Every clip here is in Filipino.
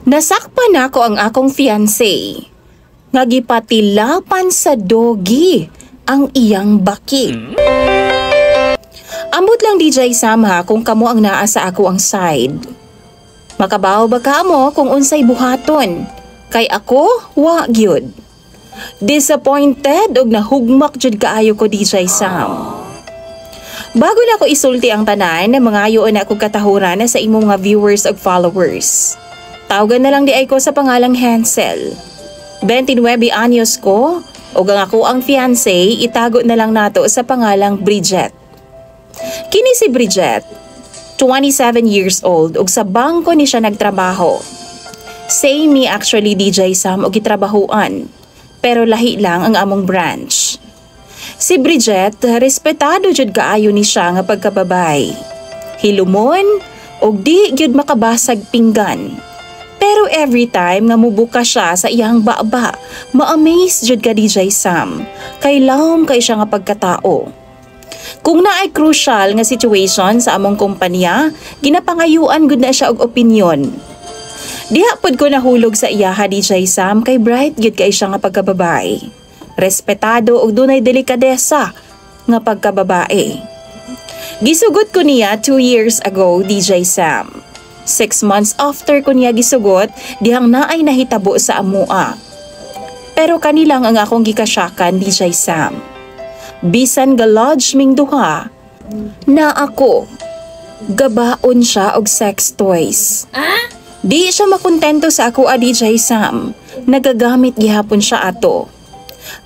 Nasakpan ako ang akong fiancé. Nga gipatilapan sa dogi ang iyang baki. Ambot lang DJ Sam ha kung kamo ang naa sa ako ang side. Makabaw ba ka mo kung unsay buhaton? Kay ako, wa gyud. Disappointed og nahugmak jud kaayo ko DJ Sam. Bago na ko isulti ang tanan, mangayoon na akong katahuran sa imong mga viewers ug followers. Tawagan na lang di ay ko sa pangalang Hansel. 29 anyos ko, ug ang ako ang fiancé, itago na lang nato sa pangalang Bridget. Kini si Bridget, 27 years old, ug sa bangko ni siya nagtrabaho. Same me actually DJ Sam og gitrabahuan, pero lahi lang ang among branch. Si Bridget, respetado jud kaayo ni siya nga pagkababay. Hilumon og di gyud makabasag pinggan. Pero every time nga mubuka siya sa iyang baba, ma-amaze jud ka DJ Sam. Kay lawom kay siya nga pagkatao. Kung naay crucial nga situation sa among kumpanya, ginapangayuan gud na siya og opinyon. Diha pod ko nahulog sa iyaha DJ Sam kay bright gyud kay siya nga pagkababay. Respetado og dunay delikadesa nga pagkababae. Gisugot ko niya 2 years ago, DJ Sam. 6 months after ko niya gisugot, dihang naay nahitabo sa amua. Pero kanilang ang akong gikasyakan, DJ Sam. Bisan galodge ming duha, na ako, gabaon siya og sex toys. Di siya makontento sa ako DJ Sam, nagagamit gihapon siya ato.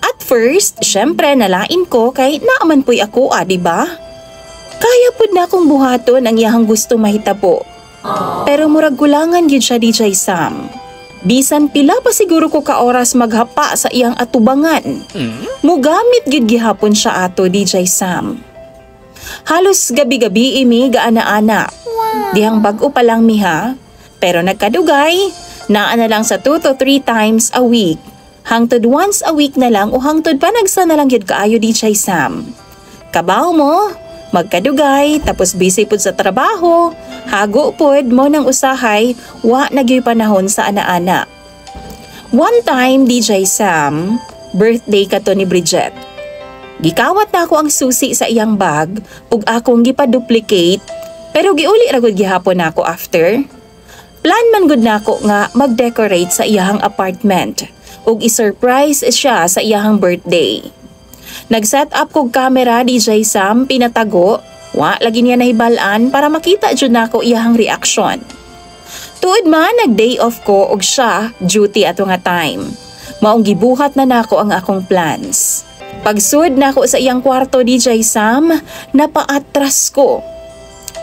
At first, syempre nalain ko kay naaman po'y ako diba? Kaya pud na akong buhaton ang iyahang gusto mahitabo. Pero murag gulangan gyud siya DJ Sam. Bisan pila pa siguro ko ka oras maghapa sa iyang atubangan. Mugamit gyud gihapon siya ato DJ Sam. Halos gabi-gabi imi gaana-ana. Dihang bag-o pa lang miha, pero nagkadugay, naa na lang sa 2 to 3 times a week. Hangtod once a week na lang o hangtod pa nagsa na lang yun kaayo DJ Sam. Kabaw mo, magkadugay, tapos busy pud sa trabaho, hago pud mo ng usahay, wa nagyoy panahon sa ana-ana. One time DJ Sam, birthday kato ni Bridget. Gikawat na ako ang susi sa iyang bag ug akong gipa-duplicate, pero giuli ra gud gihapon nako after. Plan man gud nako nga mag-decorate sa iyang apartment ug i-surprise siya sa iyahang birthday. Nag-set up kog camera DJ Sam, pinatago, wa lagi niya nahibalan para makita jud nako iyahang reaksyon. Tuod man nag-day off ko ug siya duty ato nga time. Maong gibuhat na nako ang akong plans. Pagsud nako sa iyang kwarto DJ Sam, napaatras ko.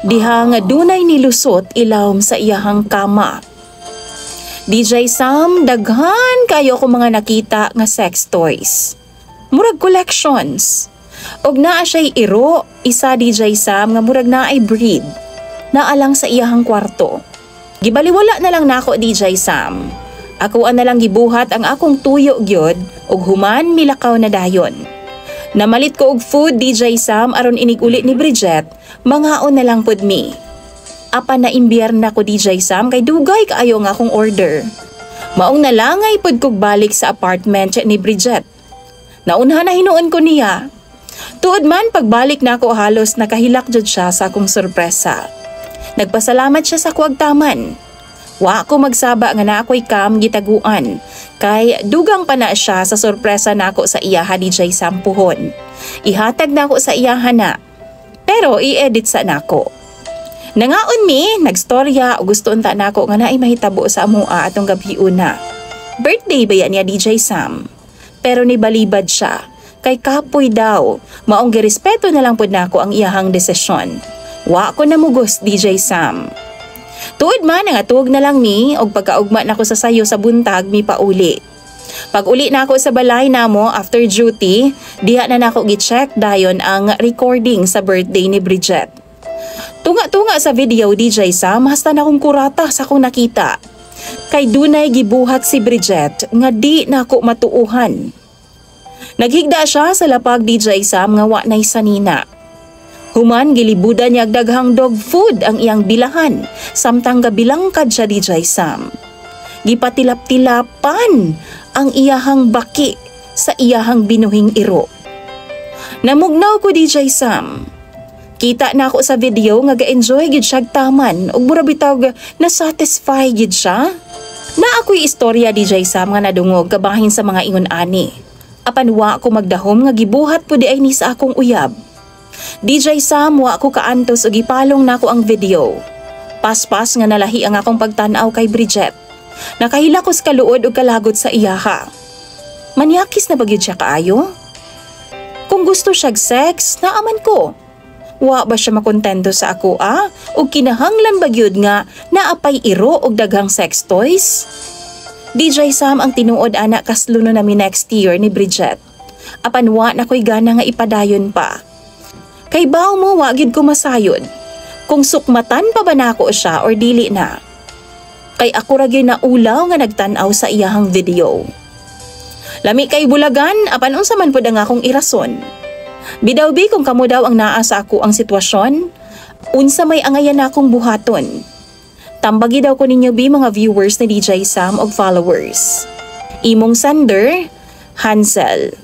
Diha nga dunay nilusot ilawom sa iyahang kama. DJ Sam, daghan kayo ko mga nakita nga sex toys. Murag collections. Og naa siya'y iro, isa DJ Sam nga murag naay breed. Naalang sa iyahang kwarto. Gibaliwala na lang nako DJ Sam. Ako na lang gibuhat ang akong tuyo gyud og human milakaw na dayon. Namalit ko og food DJ Sam aron inig-ulit ni Bridget, mangaon na lang pud mi. Apa na imbierna ko DJ Sam kay dugay kaayo nga akong order. Maong nalangay pud kog balik sa apartment ni Bridget. Naunha na hinuon ko niya. Tuod man pagbalik nako halos nakahilak jud siya sa akong sorpresa. Nagpasalamat siya sa kuwagtaman. Wa ko magsaba nga na ako'y kam gitaguan kay dugang pa na siya sa sorpresa nako sa iyaha DJ Sam puhon. Ihatag nako sa iyaha na. Pero i-edit sa nako. Nangaon mi, nagstorya o gusto unta nako nga naay mahitabo sa amua atong gabi una. Birthday ba yan niya DJ Sam? Pero nibalibad siya, kay kapoy daw, maong girespeto na lang pud nako ang iyahang desisyon. Wa ko namugos DJ Sam. Tuod man nangatug na lang mi og pagkaugma nako sa sayo sa buntag mi pauli. Pag uli nako sa balay namo after duty, diha na nako gi-check dayon ang recording sa birthday ni Bridget. Tunga-tunga sa video DJ Sam, hasta na akong kurata sa akong nakita. Kay dunay gibuhat si Bridget nga di nako matuuhan. Naghigda siya sa lapag DJ Sam nga wa nay sanina. Human gilibudan niya daghang dog food ang iyang bilahan, samtang gabilangkad siya DJ Sam. Gipatilap-tilapan ang iyahang baki sa iyahang binuhing iro. Namugnaw ko DJ Sam. Kita na ako sa video nga ga-enjoy gid siya taman ug mura bitaw na satisfy gid siya. Na ako'y istorya DJ Sam nga nadungog kabahin sa mga ingon ani. Apan wa ko magdahom nga gibuhat po di ay ni sa akong uyab. DJ Sam wa ko kaantos ug ipalong nako ang video. Paspas nga nalahi ang akong pagtan-aw kay Bridget. Nakahilakos kaluod ug kalagod sa iyaha. Manyakis na bagyod siya kaayo? Kung gusto siyag sex, naaman ko. Wa ba siya makontento sa ako o kinahanglan bagyod nga naapay iro og daghang sex toys? DJ Sam ang tinuod anak kasluno nami next year ni Bridget. Apan wa na ko'y gana nga ipadayon pa. Kay baw mo wa gyud ko masayod. Kung sukmatan pa ba nako siya or dili na. Kay ako ra gyud na ulaw nga nagtan-aw sa iyahang video. Lami kay bulagan apan unsa man pud ang akong irason. Bidawbi kung kamo daw ang naa sa ako ang sitwasyon, unsa may angayan akong buhaton. Tambagi daw ko ninyo bi mga viewers ni DJ Sam og followers. Imong sender, Hansel.